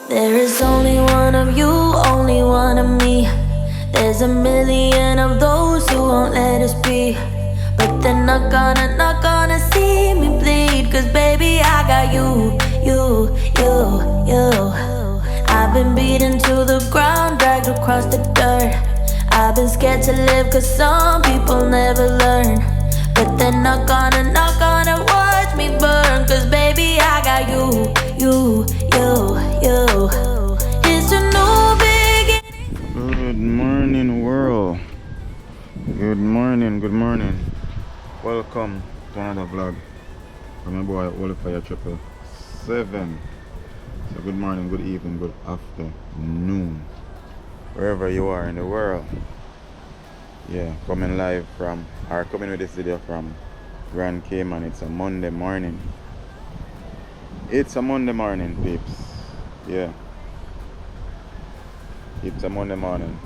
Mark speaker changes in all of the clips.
Speaker 1: There is only one of you, only one of me. There's a million of those who won't let us be. But they're not gonna see me bleed. Cause baby, I got you. I've been beaten to the ground, dragged across the dirt. I've been scared to live cause some people never learn. But they're not gonna watch me burn. Cause baby, I got you. It's a new beginning.
Speaker 2: Good morning, world. Good morning. Welcome to another vlog from my boy Olifire 777. So good morning, good evening, good afternoon, wherever you are in the world. Yeah, coming live from, or coming with this video from Grand Cayman. It's a Monday morning. Peeps. Yeah, it's a Monday morning.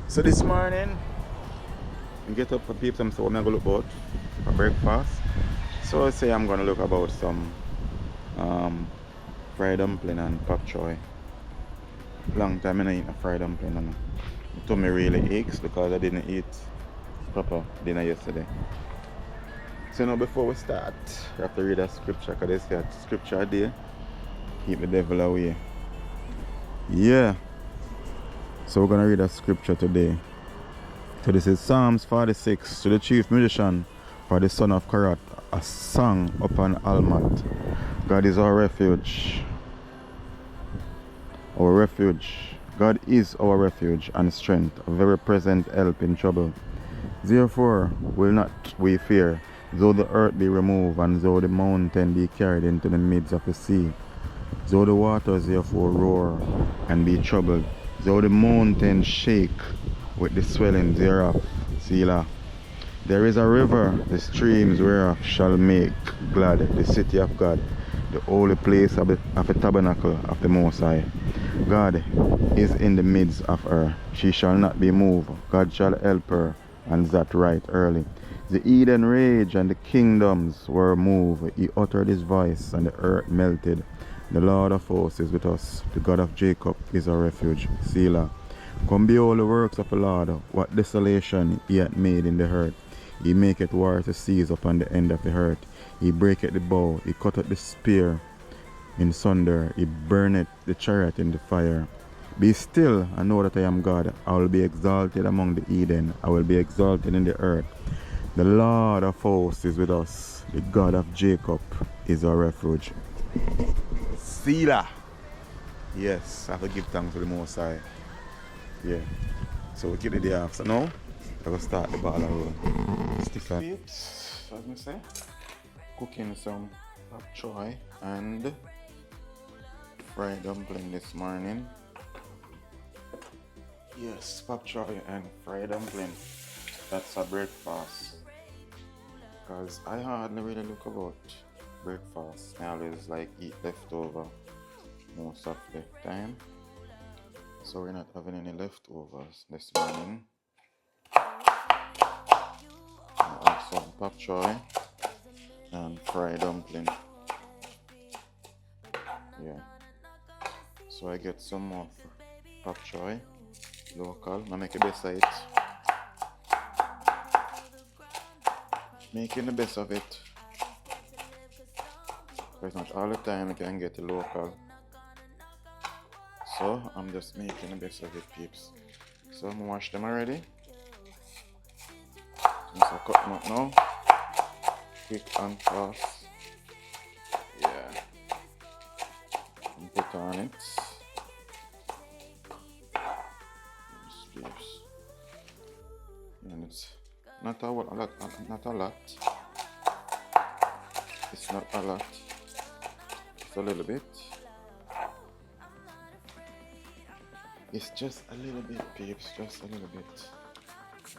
Speaker 2: So this morning, I get up for peeps, so I'm gonna look about for breakfast. So I say I'm gonna look about some fried dumpling and pak choy. Long time I didn't eat a fried dumpling and my tummy really aches because I didn't eat proper dinner yesterday. So now before we start, we have to read a scripture because they say that scripture a day keep the devil away. Yeah. So we're gonna read a scripture today. So this is Psalms 46. To the chief musician for the son of Karat, a song upon Almat. God is our refuge. Our refuge. God is our refuge and strength, a very present help in trouble. Therefore will not we fear, though the earth be removed, and though the mountain be carried into the midst of the sea. Though the waters therefore roar and be troubled, though the mountains shake with the swelling thereof. Selah. There is a river, the streams whereof shall make glad the city of God, the holy place of the tabernacle of the Most High. God is in the midst of her, she shall not be moved. God shall help her, and that right early. The Eden raged, and the kingdoms were moved. He uttered his voice, and the earth melted. The Lord of hosts is with us. The God of Jacob is our refuge. Selah. Come behold the works of the Lord, what desolation he hath made in the earth. He maketh war to cease upon the end of the earth. He breaketh the bow, he cutteth the spear in sunder, he burneth the chariot in the fire. Be still and know that I am God. I will be exalted among the heathen, I will be exalted in the earth. The Lord of hosts is with us. The God of Jacob is our refuge. Selah. Yes, I have to give thanks to the Most High. Yeah. So we keep the day off. So now, I will start the ball and roll. Stick on peeps, as I say. Cooking some pak choy and fried dumpling this morning. Yes, pak choy and fried dumpling. That's a breakfast. Because I hardly really look about breakfast. I always like eat leftover most of the time. So we're not having any leftovers this morning. I have some pak choy and fried dumpling. Yeah. So I get some more pak choy, local. I make the best of it. Making the best of it. Because not all the time you can get the local. So I'm just making the best of it, peeps. So I'm wash them already. Just I cut them up now. Quick and fast. Yeah. And put on it. Yes, peeps. And it's not a lot. It's not a lot. It's a little bit. It's just a little bit, peeps, just a little bit.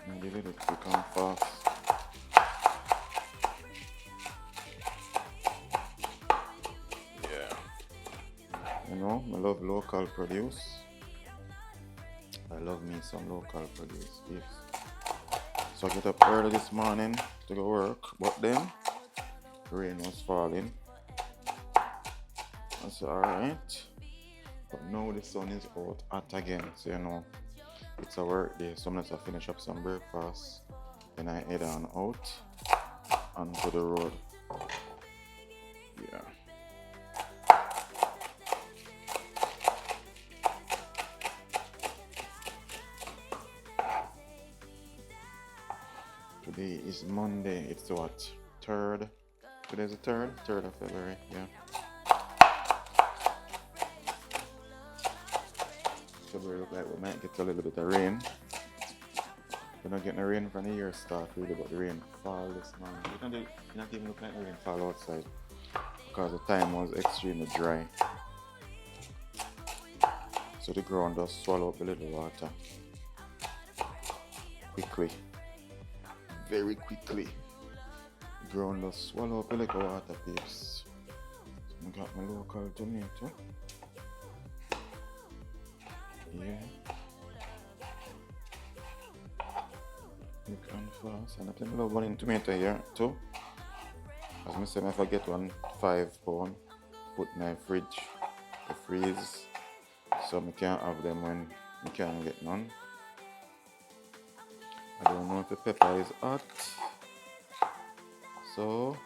Speaker 2: Maybe a little quick and fast. Yeah. You know, I love local produce. I love me some local produce, peeps. So I get up early this morning to go work, but then rain was falling. That's alright. But now the sun is out hot again, so you know it's a work day. So I'm gonna finish up some breakfast. Then I head on out onto the road. Yeah. Today is Monday. It's what? 3rd? Today's the 3rd of February. Yeah. February look like we might get a little bit of rain. We're not getting the rain from the year start really, but the rain fall this morning. It not even look like rain fall outside because the time was extremely dry. So the ground does swallow up a little water quickly, very quickly. The ground does swallow up a little water, peeps. So I got my local tomato. Yeah. Look on fast. And I think I love one tomato here too. As I said, if I get one 5 pound, put in my fridge to freeze. So I can't have them when I can't get none. I don't know if the pepper is hot. So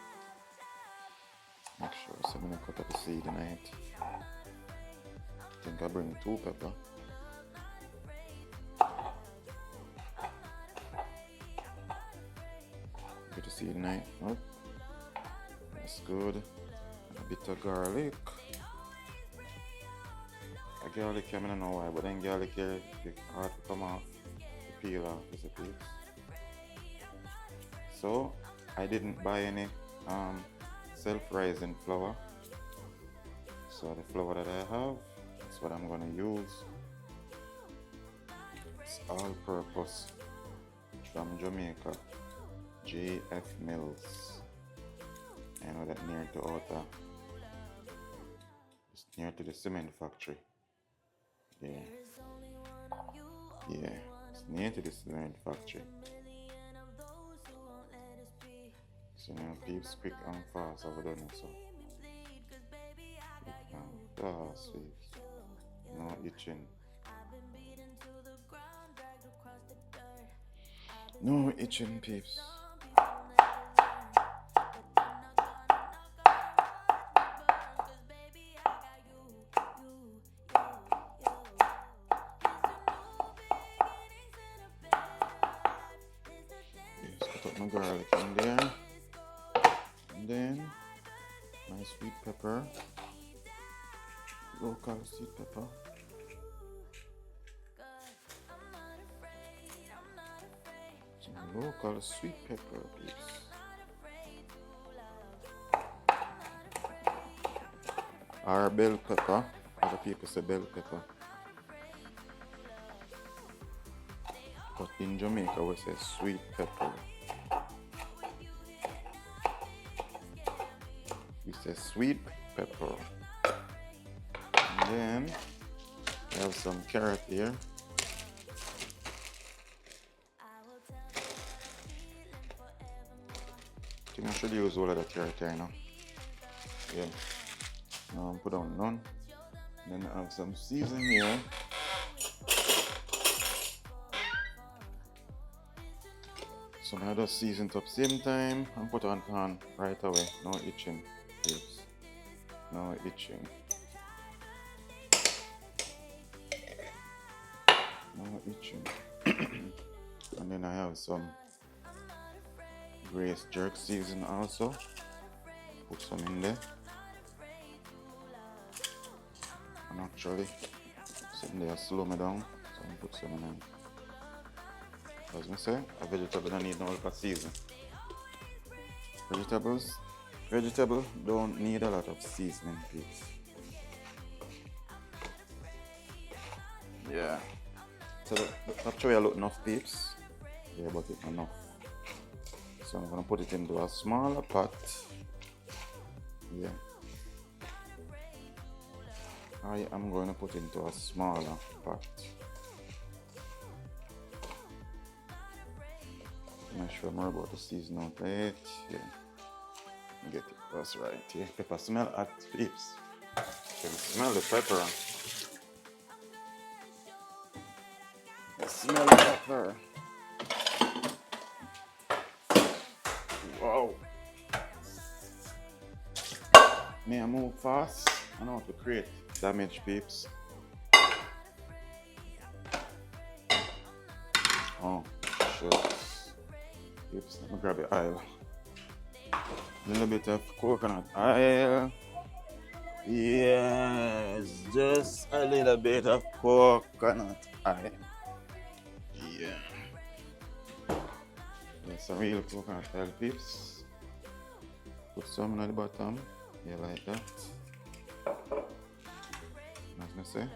Speaker 2: make sure so I'm gonna cut up the seed tonight. I think I bring 2 pepper. Get the seed tonight. Oh, that's good. And a bit of garlic. A garlic, I don't know why, but then garlic here it's hard to come off, to peel off as it is. So I didn't buy any self-rising flour. So the flour that I have, that's what I'm gonna use. It's all-purpose from Jamaica, JF Mills. I know that near to Outer, it's near to the cement factory. Yeah, it's near to the cement factory. So now peeps quick and fast over done it, so quick and fast, peeps. No itching. No itching, peeps. Yes, cut up my garlic in there. And then my sweet pepper. Local sweet pepper. Some local sweet pepper, please. Or bell pepper. Other people say bell pepper. But in Jamaica we say sweet pepper. We say sweet pepper. And then we have some carrot here. I think I should use all of the carrot here now. Yeah. Now put on none. Then I have some seasoning here. So now I just season it up same time and put on pan right away. No itching, please. No itching. No itching. And then I have some Grace jerk season also. Put some in there. And actually, sitting there slow me down, so I put some in there. As I say, a vegetable don't need no help season. Vegetable don't need a lot of seasoning, please. Yeah. So that's why I look enough, peeps. Yeah, but it's enough. So I'm gonna put it into a smaller pot. Yeah. I am going to put it into a smaller pot. Make sure more about the seasoning plate. Yeah. Get it just right here. Pepper smell hot, peeps. You can smell the pepper. You smell the pepper. Wow. May I move fast? I know how to create damage, peeps. Oh, shucks. Peeps, let me grab the oil. A little bit of coconut oil. Yes, just a little bit of coconut oil. Yeah. That's a real coconut oil, peeps. Put some at the bottom. Yeah, like that. As I say,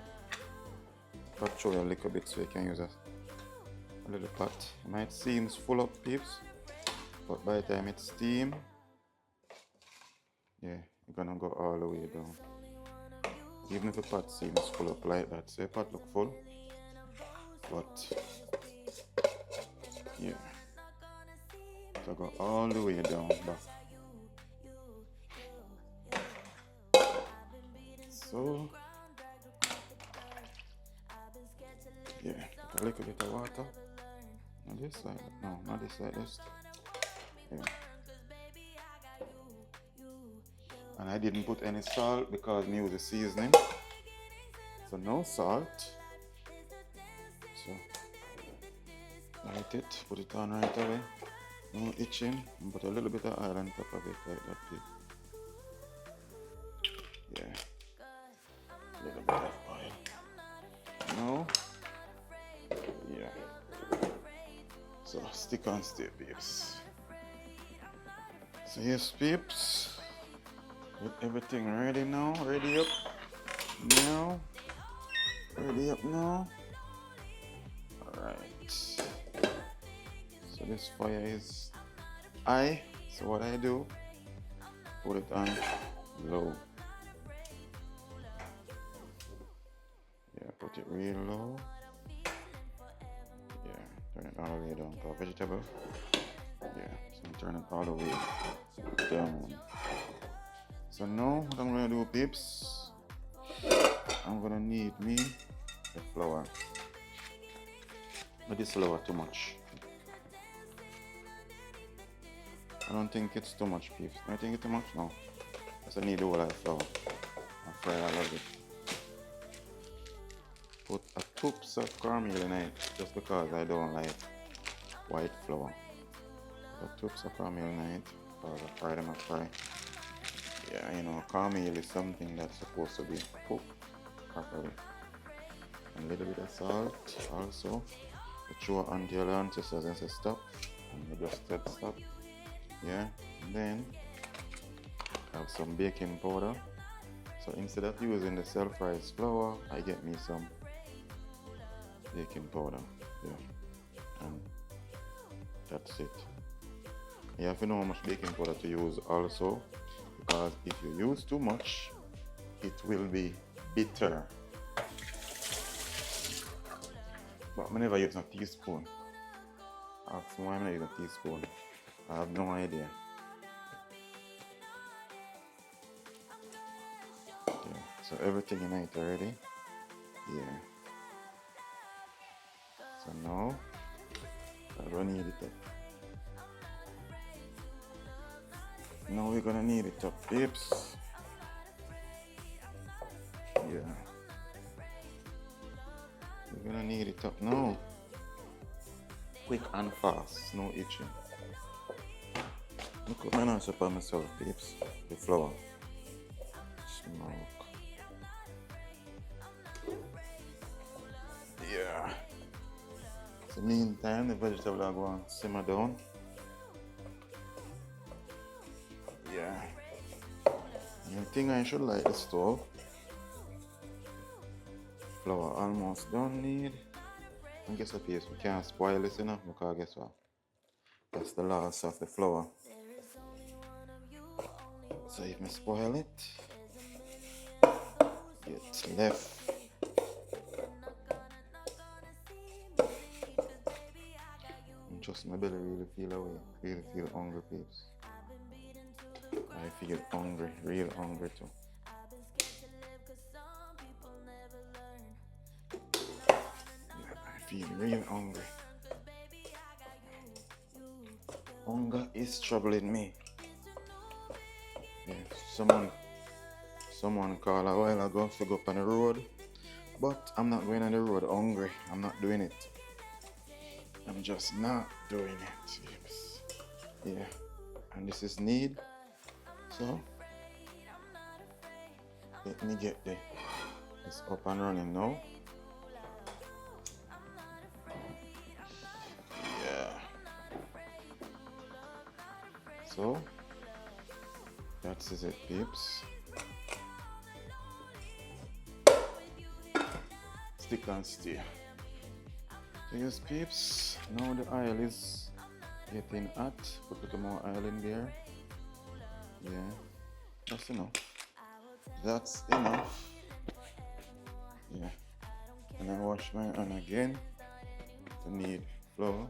Speaker 2: pot show you a little bit so you can use a little pot. It might seem full up, peeps, but by the time it's steam, yeah, you're gonna go all the way down. Even if the pot seems full up like that, so the pot look full, but yeah, so go all the way down back. So yeah, put a little bit of water. Not this side, no, not this side, this. Yeah. And I didn't put any salt because I use the seasoning. So no salt. So light it, put it on right away. No itching. And put a little bit of oil on top of it like that. Yeah. A little bit of oil. No. Yeah. So stick on stay, peeps. So yes, peeps. With everything ready now, ready up now. Ready up now. Alright. So this fire is high. So what I do, put it on low. Yeah, put it real low. Yeah, turn it all the way down for vegetable. Yeah, so turn it all the way down. So now what I'm gonna do, peeps, I'm gonna need me the flour. But this flour too much. I don't think it's too much, peeps. I think it's too much? No. Because I need the whole lot of flour. I fry all of it. Put a toops of caramel in it just because I don't like white flour. Put toops of caramel in it because I fry them, I fry. Yeah, you know, caramel is something that's supposed to be cooked properly. And a little bit of salt also. You throw onto your ancestors and say stop. And you just said stop. Yeah, and then have some baking powder. So instead of using the self-raised flour, I get me some baking powder. Yeah, and that's it. You have to know how much baking powder to use also, because if you use too much, it will be bitter. But I never use a teaspoon. Ask me why I use a teaspoon. I have no idea. Yeah, so everything in it already. Yeah. So now I'm gonna need it up. Now we're gonna need it up, peeps. Yeah. We're gonna need it up now. Quick and fast, no itching. Look at my nose up on myself, peeps. The flour. Smoke. Yeah. So meantime, the vegetable are going to simmer down. Yeah. And the thing I should light the stove. Flour almost don't need. And guess what, peeps? We can't spoil this enough because guess what? That's the loss of the flour. So if I spoil it, it's left. And trust my belly really feel away, really feel hungry, peeps. I feel hungry, real hungry too. Yeah, I feel real hungry. Hunger is troubling me. Yeah, someone called a while ago to go up on the road, but I'm not going on the road hungry. I'm not doing it. I'm just not doing it. Yes. Yeah, and this is need. So let me get this up and running now. Yeah. So that is it, peeps. Stick and stay. So yes, peeps. Now the oil is getting hot. Put a little more oil in there. Yeah, that's enough. That's enough. Yeah. And I wash my hand again to need flour.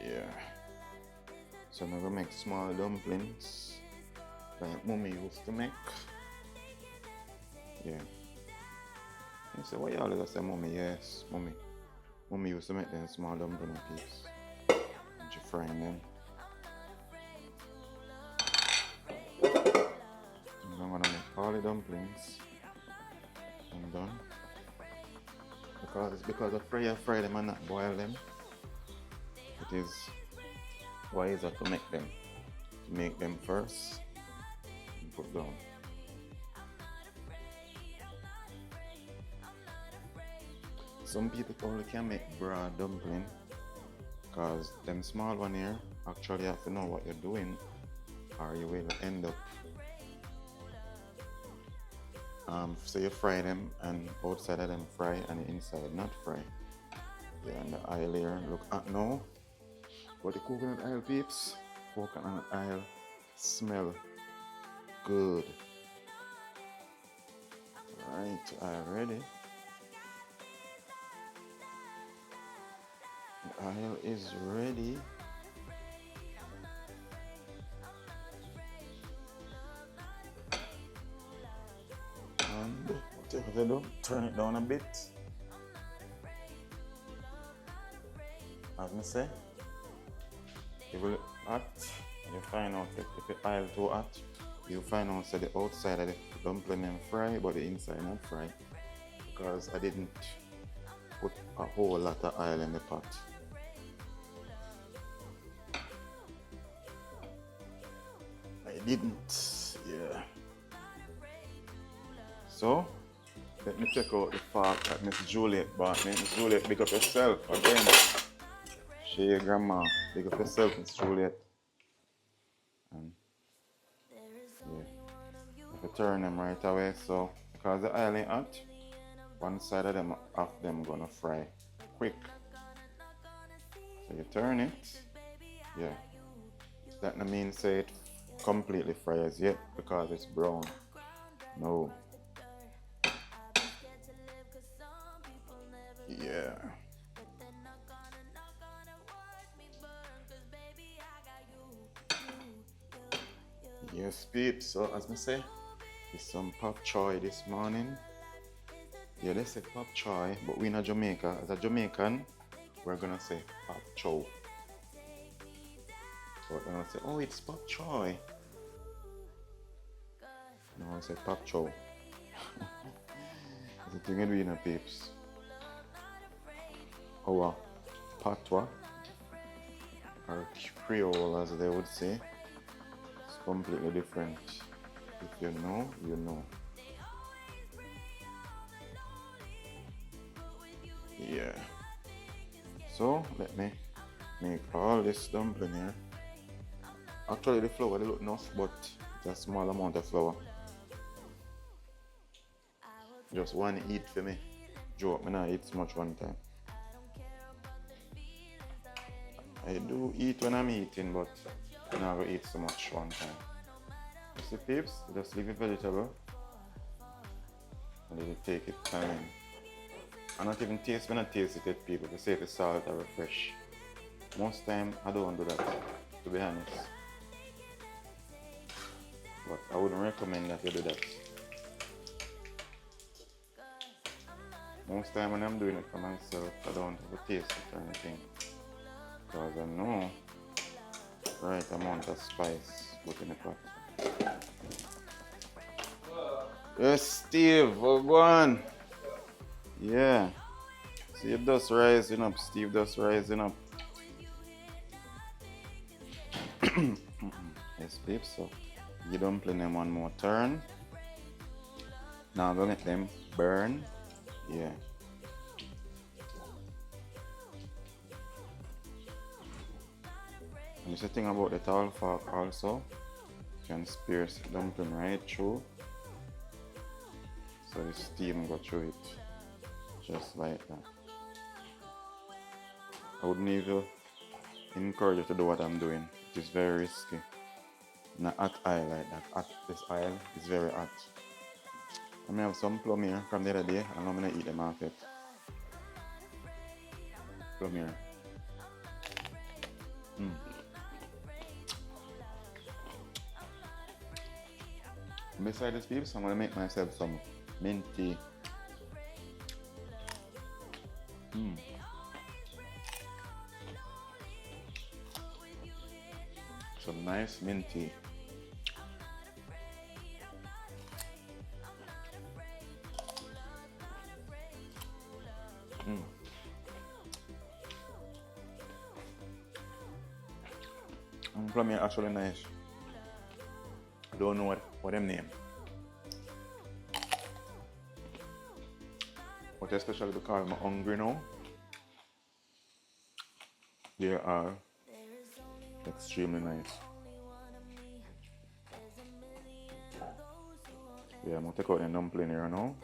Speaker 2: Yeah. So I'm gonna make small dumplings like mommy used to make. Yeah. You say, why you always say mommy? Yes, mommy. Mommy used to make them small dumpling pieces. And she frying them. And I'm gonna make all the dumplings. I'm done. Because of fry them and not boil them. It is wiser to make them. To make them first and put down. Some people only can make broad dumpling because them small one here actually have to know what you're doing or you will end up so you fry them and outside of them fry and the inside not fry. Yeah, and the oil here look at now. But the coconut oil, peeps, coconut oil smell good. Right, oil ready. The oil is ready. And whatever they do, turn it down a bit. As I say, it will hot. You find out if the oil too hot, you find out that the outside of the dumpling and fry, but the inside not fry. Because I didn't put a whole lot of oil in the pot. I didn't, yeah. So, let me check out the fact that Miss Juliet bought me. Miss Juliet, big up yourself again. Share your grandma, big up yourself, Miss Juliet. And yeah, if you turn them right away, so because the oil ain't hot, one side of them gonna fry quick. So you turn it, yeah. That doesn't mean say it completely fries yet because it's brown. No. Yeah. Yes, peeps. So as I say, it's some pop choy this morning. Yeah, they say pop choy, but we in Jamaica. As a Jamaican, we're gonna say pop chow. So we're gonna say, oh, it's pop choy. No, I say pop chow. That's the thing we do, you know, peeps. Our patois, or Creole as they would say, it's completely different. If you know, you know. Yeah. So let me make all this dumpling here. Actually the flour they look enough, but it's a small amount of flour. Just one eat for me. Joke, me not eat so much one time. I do eat when I'm eating, but I'm not gonna eat so much one time. You see, peeps, just leave the vegetable and then you take it time. I not even taste, when I taste it with people, they say the salt or refresh. Most time I don't do that, to be honest. But I wouldn't recommend that you do that. Most time when I'm doing it for myself, I don't have to taste it or anything. Because I know the right amount of spice put in the pot. Yes, Steve, go on. Yeah. See it just rising up, Steve just rising up. Yes, babe, so you dumpling them one more turn. Now I'm gonna let them burn. Yeah. And it's the thing about the towel fork also. You can pierce the dumpling right through. So the steam go through it. Just like that. I wouldn't even encourage you to do what I'm doing. It is very risky. In a hot oil like that. This oil is very hot. I may have some plum here from the other day and I'm gonna eat them off it. Plum here. Beside this peeps, I'm gonna make myself some minty. Some nice minty. And plum here actually nice. I don't know what them name. But especially because I'm hungry now. They are extremely nice. Yeah, I'm gonna take out the dumpling here now.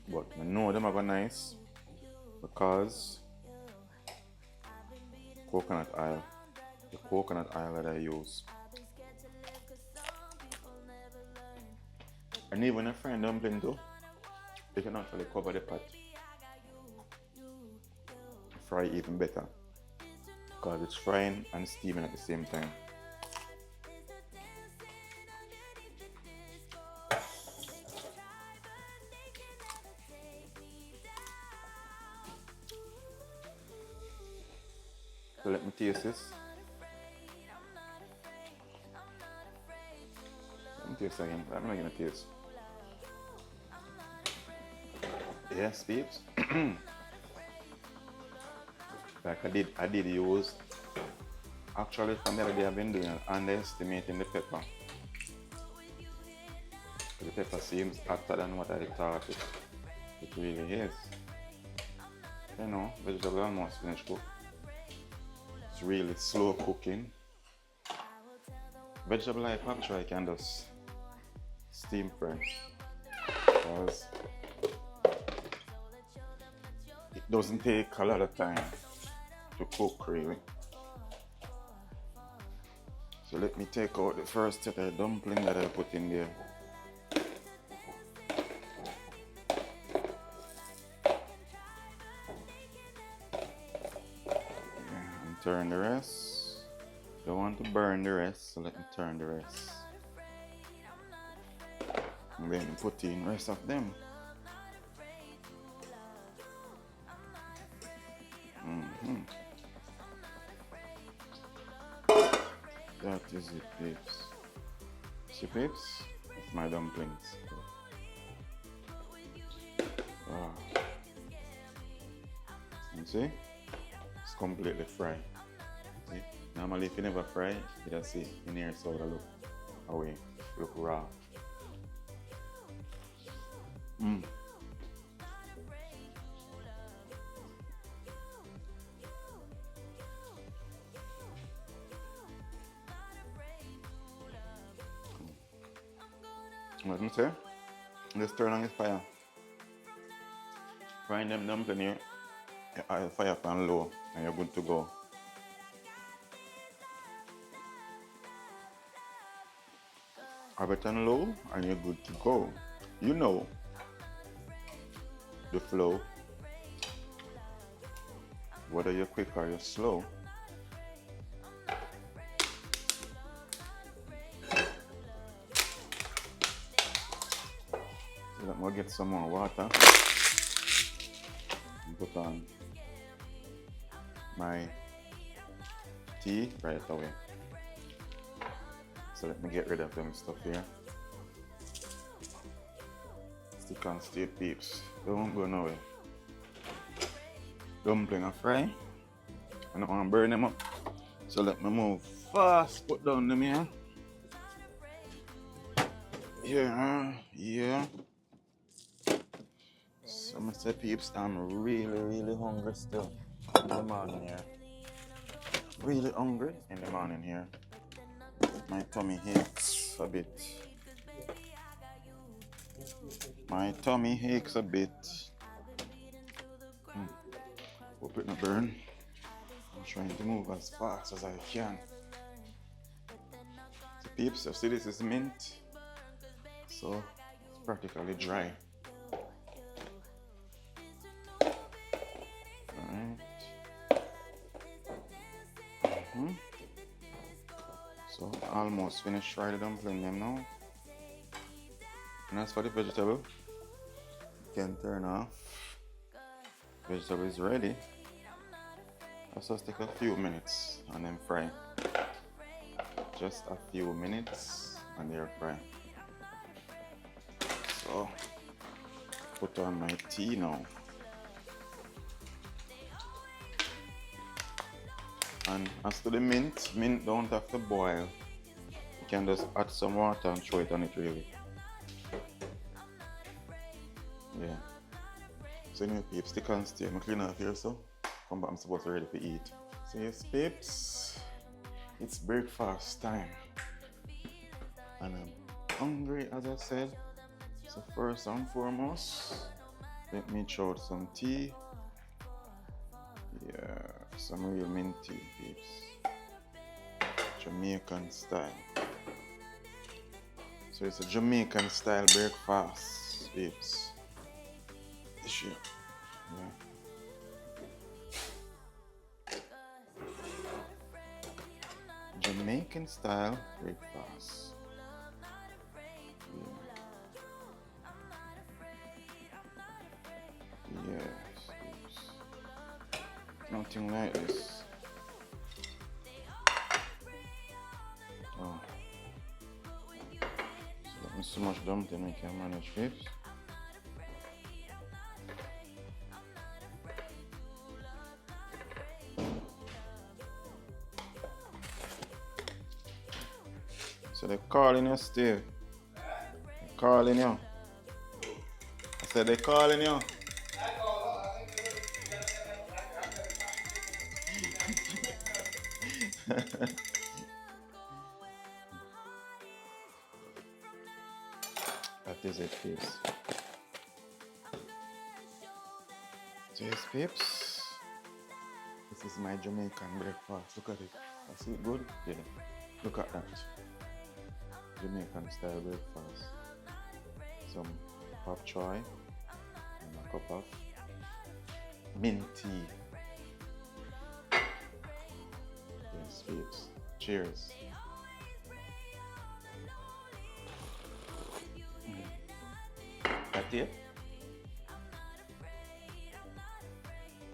Speaker 2: But I know them are nice because coconut oil. The coconut oil that I use. And even a frying dumpling too, you can actually cover the pot. Fry even better because it's frying and steaming at the same time. So let me taste this. Let me taste again. I'm not gonna taste. Yes, peeps. Like I did use. Actually, from the other day I've been doing underestimating the pepper. The pepper seems hotter than what I thought it really is. You know, vegetable almost finished cooked. It's really slow cooking. Vegetable like actually I can just steam fry because it doesn't take a lot of time to cook really. So let me take out the first set of dumpling that I put in there. Yeah, and turn the rest. Don't want to burn the rest, so let me turn the rest. And then put in the rest of them. That is it, peeps. See, peeps? That's my dumplings. Wow. You see? It's completely fried. See? Normally, if you never fry, you just see in here, so it look away, look raw. What me say? Just turn on the fire. Frying them dumpling here. Your fire pan low and you're good to go. Have it on low and you're good to go. You know. the flow. Whether you're quick or you're slow, so let me get some more water and put on my tea right away. So let me get rid of them stuff here. Stick and stay, peeps. Don't go nowhere. Dumpling a fry. I don't want to burn them up. So let me move fast. Put down them here. Yeah. So I'm gonna say, peeps, I'm really hungry still in the morning here. Really hungry in the morning here. My tummy aches a bit. Hope it not burn. I'm trying to move as fast as I can. So peeps, you see this is mint. So it's practically dry. Alright. So almost finished fried dumpling them now. And as for the vegetable, you can turn off. Vegetable is ready. Let's just take a few minutes and then fry. Just a few minutes and they're fry. So put on my tea now. And as to the mint don't have to boil. You can just add some water and throw it on it really. Yeah. So anyway, peeps, stick and stay. I'm clean off here, so come back, I'm supposed to be ready to eat. So yes, peeps, it's breakfast time. And I'm hungry, as I said. So first and foremost, let me throw out some tea. Yeah, some real mint tea, peeps. Jamaican style. So it's a Jamaican style breakfast, peeps. This year. Yeah. Jamaican style breakfast. Yeah. Yes. Nothing like this. Oh. So let me so much dumpling we can manage, peeps. So they're calling you, Steve. They're calling you. I said they're calling you. That is it, peeps. So yes, peeps. This is my Jamaican breakfast. Look at it. I see it good? Yeah. Look at that. Jamaican style breakfast. Some pop choy and a cup of mint tea. Yes, peeps. Cheers. That's it?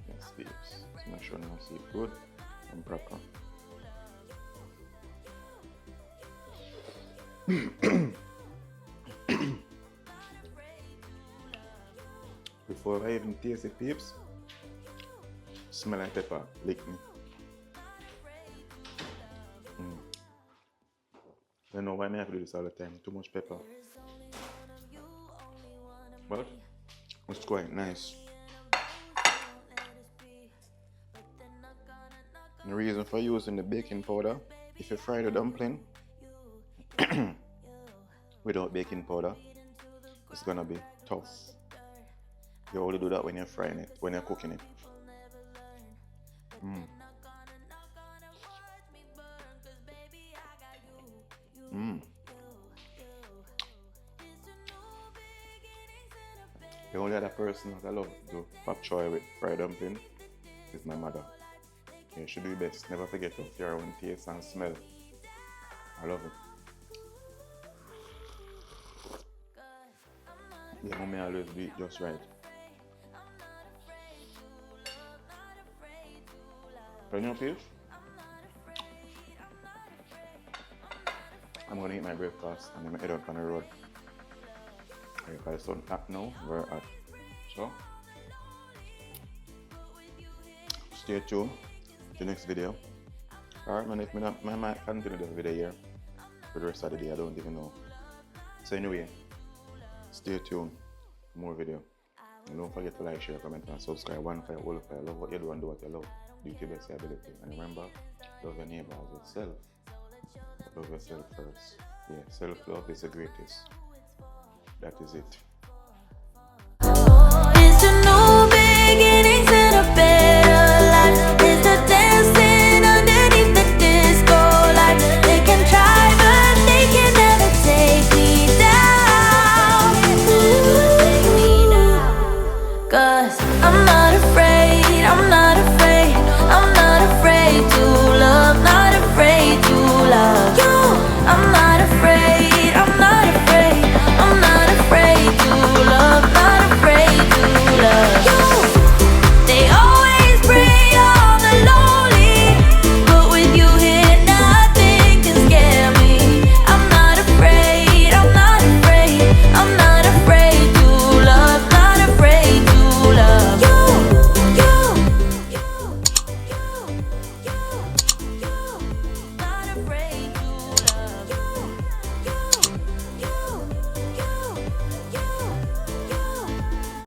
Speaker 2: Yes, peeps. So make sure you see it good and proper. Before I even taste it, peeps, smell like pepper, lick me. I don't know why I have to do this all the time, too much pepper. But it's quite nice. The reason for using the baking powder, if you fry the dumpling without baking powder, it's gonna be tough. You only do that when you're frying it, when you're cooking it. The only other person that I love to pop choy with fried dumpling is my mother. Yeah, she do the best. Never forget of your own taste and smell. I love it. Yeah, mommy always do it just right. Can you feel? I'm gonna eat my breakfast and then head out on the road. Because it's sun hot now, we're hot. So, stay tuned to the next video. Alright man, if I might continue this video here for the rest of the day, I don't even know. So anyway, stay tuned for more video. And don't forget to like, share, comment and subscribe. One fire, all fire. Love what you do and do what you love. Do to your best ability. And remember, love your neighbor as yourself. Love yourself first. Yeah, self-love is the greatest. That is it.